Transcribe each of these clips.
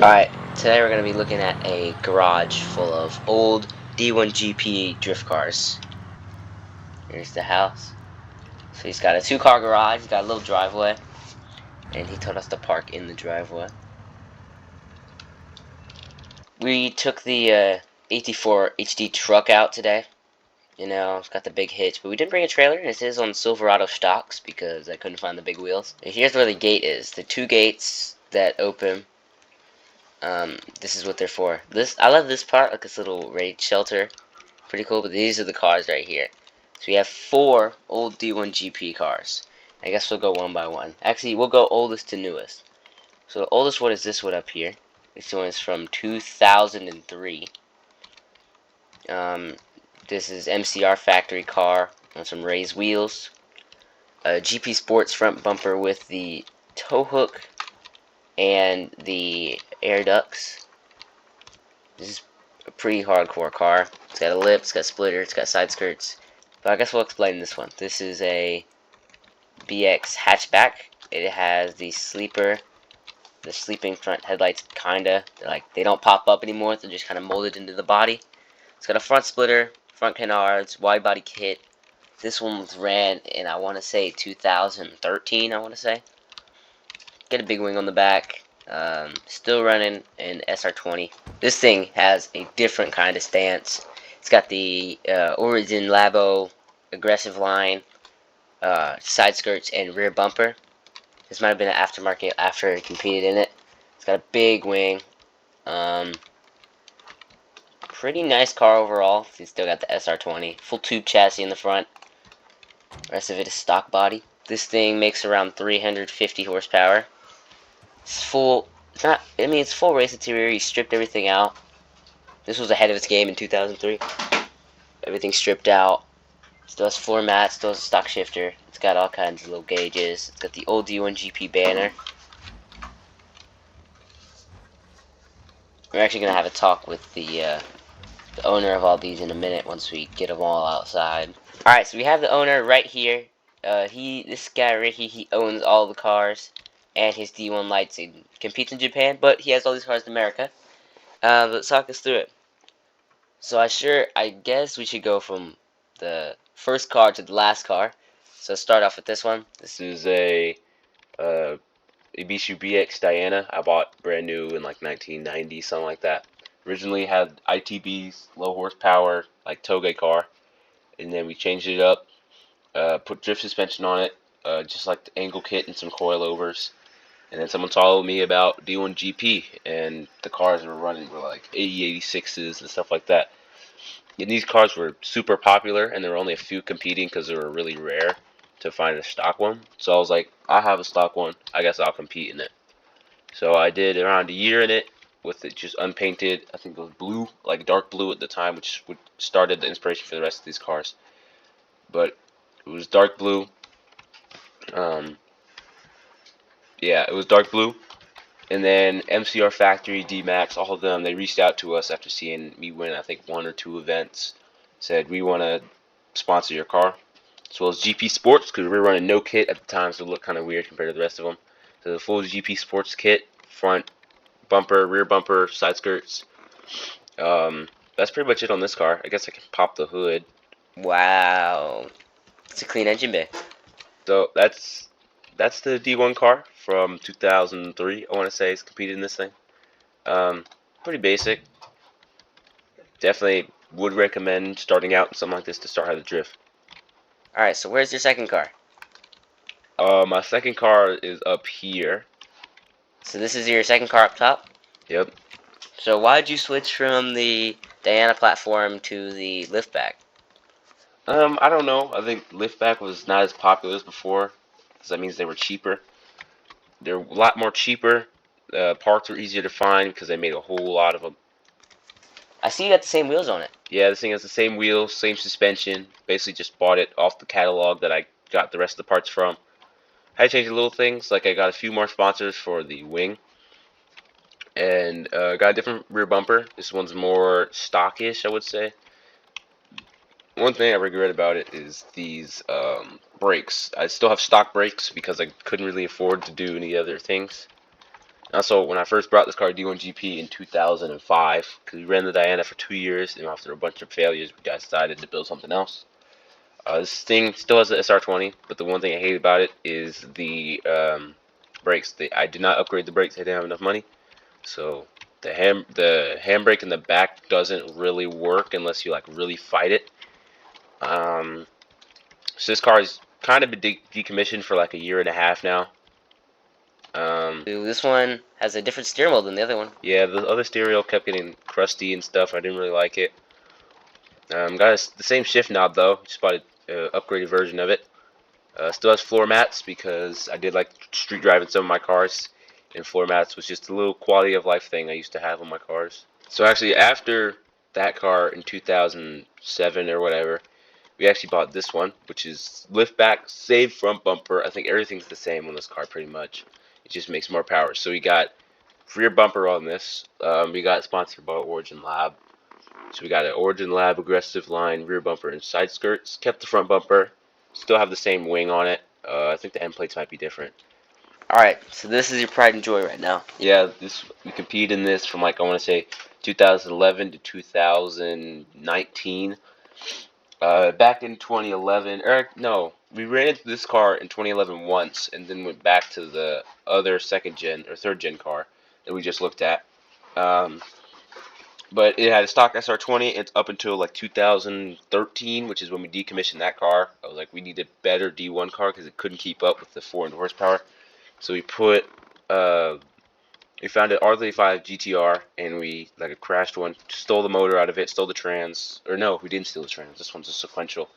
Alright, today we're going to be looking at a garage full of old D1GP drift cars. Here's the house. So he's got a 2-car garage, he's got a little driveway, and he told us to park in the driveway. We took the 84 HD truck out today. You know, it's got the big hitch, but we didn't bring a trailer, and it is on Silverado stocks because I couldn't find the big wheels. And here's where the gate is. The 2 gates that open. This is what they're for. I love this part, like this little raid shelter. Pretty cool, but these are the cars right here. So we have 4 old D1GP cars. I guess we'll go one by one. Actually, we'll go oldest to newest. So the oldest one is this one up here. This one is from 2003. This is MCR factory car on some raised wheels. A GP Sports front bumper with the tow hook and the air ducts. This is a pretty hardcore car. It's got a lip, it's got a splitter, it's got side skirts. But I guess we'll explain this one. This is a BX hatchback. It has the sleeping front headlights, kinda. They don't pop up anymore, they're just kinda molded into the body. It's got a front splitter, front canards, wide body kit. This one was ran in, I wanna say 2013, I wanna say. Get a big wing on the back. Still running an SR20. This thing has a different kind of stance. It's got the Origin Labo aggressive line, side skirts, and rear bumper. This might have been an aftermarket after it competed in it. It's got a big wing. Pretty nice car overall. It's still got the SR20. Full tube chassis in the front. The rest of it is stock body. This thing makes around 350 horsepower. It's full. It's full race interior. He stripped everything out. This was ahead of its game in 2003. Everything stripped out. Still has floor mats. Still has a stock shifter. It's got all kinds of little gauges. It's got the old D1GP banner. We're actually gonna have a talk with the owner of all these in a minute once we get them all outside. All right, so we have the owner right here. This guy Ricky, he owns all the cars and his D1 lights. He competes in Japan, but he has all these cars in America. Let's talk us through it. So I guess we should go from the first car to the last car. So start off with this one. This is a Ibisu BX Diana. I bought brand new in like 1990, something like that. Originally had ITBs, low horsepower, like toge car, and then we changed it up, put drift suspension on it, just like the angle kit and some coilovers. And then someone told me about D1GP, and the cars were running were like 86s and stuff like that. And these cars were super popular, and there were only a few competing because they were really rare to find a stock one. So I was like, I have a stock one, I guess I'll compete in it. So I did around a year in it with it just unpainted. I think it was blue, like dark blue at the time, which started the inspiration for the rest of these cars. But it was dark blue. Yeah, it was dark blue. And then MCR Factory, D-Max, all of them, they reached out to us after seeing me win, I think, 1 or 2 events. Said, we want to sponsor your car. As well as GP Sports, because we were running no kit at the time, so it looked kind of weird compared to the rest of them. So the full GP Sports kit, front bumper, rear bumper, side skirts. That's pretty much it on this car. I guess I can pop the hood. Wow, it's a clean engine bay. So that's the D1 car from 2003. I want to say it's competed in this thing. Pretty basic. Definitely would recommend starting out in something like this to start how to drift. Alright, so where's your second car? My second car is up here. So this is your second car up top? Yep. So why did you switch from the Diana platform to the liftback? I don't know. I think liftback was not as popular as before, because that means they were cheaper. They're a lot more cheaper. Parts were easier to find because they made a whole lot of them. I see you got the same wheels on it. Yeah, this thing has the same wheels, same suspension. Basically just bought it off the catalog that I got the rest of the parts from. I had to change the little things, like I got a few more sponsors for the wing. And got a different rear bumper. This one's more stockish, I would say. One thing I regret about it is these brakes. I still have stock brakes because I couldn't really afford to do any other things. Also, when I first brought this car D1GP in 2005, because we ran the Diana for 2 years, and after a bunch of failures, we decided to build something else. This thing still has the SR20, but the one thing I hate about it is the brakes. I did not upgrade the brakes. I didn't have enough money, so the handbrake in the back doesn't really work unless you like really fight it. So this car has kind of been decommissioned for like a year and a half now. This one has a different steering wheel than the other one. Yeah, the other stereo kept getting crusty and stuff. I didn't really like it. Got the same shift knob though. Just bought an upgraded version of it. Still has floor mats because I did like street driving some of my cars, and floor mats was just a little quality of life thing I used to have on my cars. So actually, after that car in 2007 or whatever, we actually bought this one, which is lift back, save front bumper. I think everything's the same on this car pretty much. It just makes more power. So we got rear bumper on this. We got sponsored by Origin Lab. So we got an Origin Lab aggressive line rear bumper and side skirts. Kept the front bumper. Still have the same wing on it. I think the end plates might be different. Alright, so this is your pride and joy right now. Yeah, we compete in this from like I want to say 2011 to 2019. Back in 2011, no, we ran into this car in 2011 once, and then went back to the other second gen or third gen car that we just looked at. But it had a stock SR20. It's up until like 2013, which is when we decommissioned that car. I was like, we need a better D1 car because it couldn't keep up with the 400 horsepower. So we found an R35 GTR, and we like a crashed one, stole the motor out of it, stole the trans, or no, we didn't steal the trans. This one's a sequential.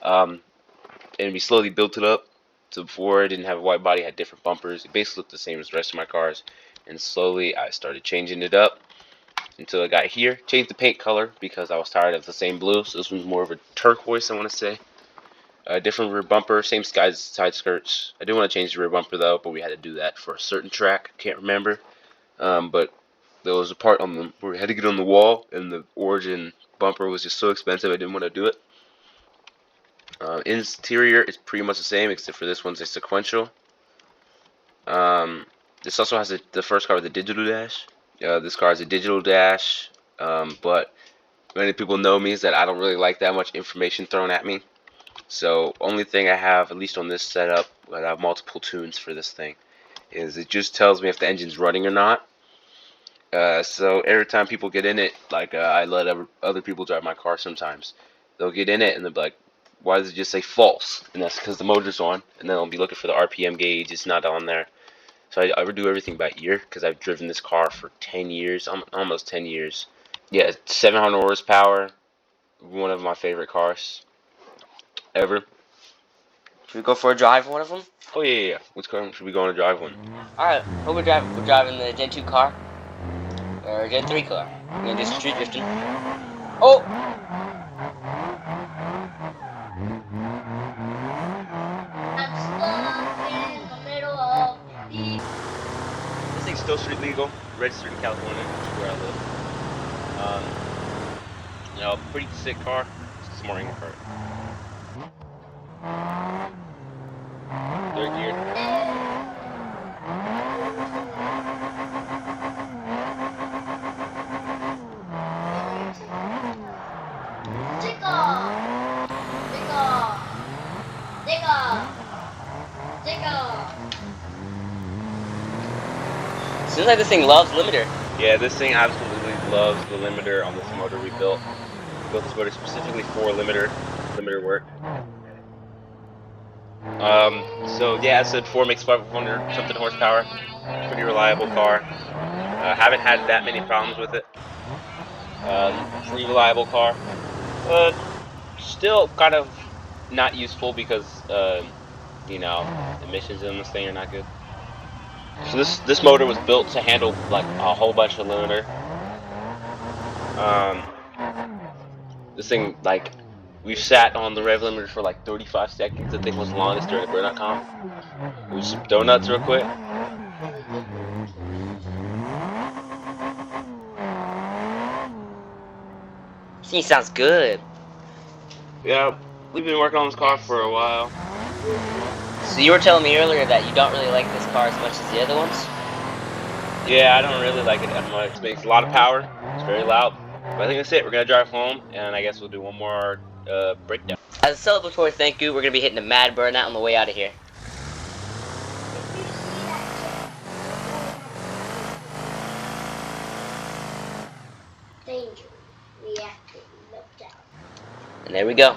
And we slowly built it up. So before it didn't have a wide body, it had different bumpers. It basically looked the same as the rest of my cars. And slowly I started changing it up until I got here. Changed the paint color because I was tired of the same blue. So this one's more of a turquoise, I want to say. Different rear bumper, same side skirts. I do want to change the rear bumper though, but we had to do that for a certain track. I can't remember. But there was a part on where we had to get on the wall, and the Origin bumper was just so expensive I didn't want to do it. Interior is pretty much the same, except for this one's a sequential. This also has the first car with the digital dash. This car has a digital dash, but many people know me is that I don't really like that much information thrown at me. So only thing I have, at least on this setup, I have multiple tunes for this thing, is it just tells me if the engine's running or not. So every time people get in it, like I let other people drive my car sometimes, they'll get in it and they'll be like, why does it just say false? And that's because the motor's on, and then I'll be looking for the RPM gauge. It's not on there. So I do everything by ear because I've driven this car for 10 years, almost 10 years. Yeah, 700 horsepower, one of my favorite cars ever. Should we go for a drive one of them? Oh yeah. Which car should we go on a drive one? Alright, we're driving the Gen 2 car. Or Gen 3 car. We're gonna do some street drifting. Oh! This thing's still street legal, registered in California, which is where I live. Pretty sick car. It's a smart English car. Third gear. Seems like this thing loves limiter. Yeah, this thing absolutely loves the limiter on this motor we built. We built this motor specifically for limiter work. So yeah, I said 4 makes 500 something horsepower. Pretty reliable car. Haven't had that many problems with it. Pretty reliable car. Still kind of not useful because emissions in this thing are not good. So this motor was built to handle like a whole bunch of limiter. This thing, like, we've sat on the rev limiter for like 35 seconds. I think was the longest during a burnout comp. We did some donuts real quick. This thing sounds good. Yeah, we've been working on this car for a while. So you were telling me earlier that you don't really like this car as much as the other ones? Yeah, I don't really like it that much. It makes a lot of power. It's very loud. But I think that's it. We're gonna drive home, and I guess we'll do one more breakdown. As a celebratory thank you, we're going to be hitting the Mad Burnout on the way out of here. If you see that danger, reacting, look down. And there we go.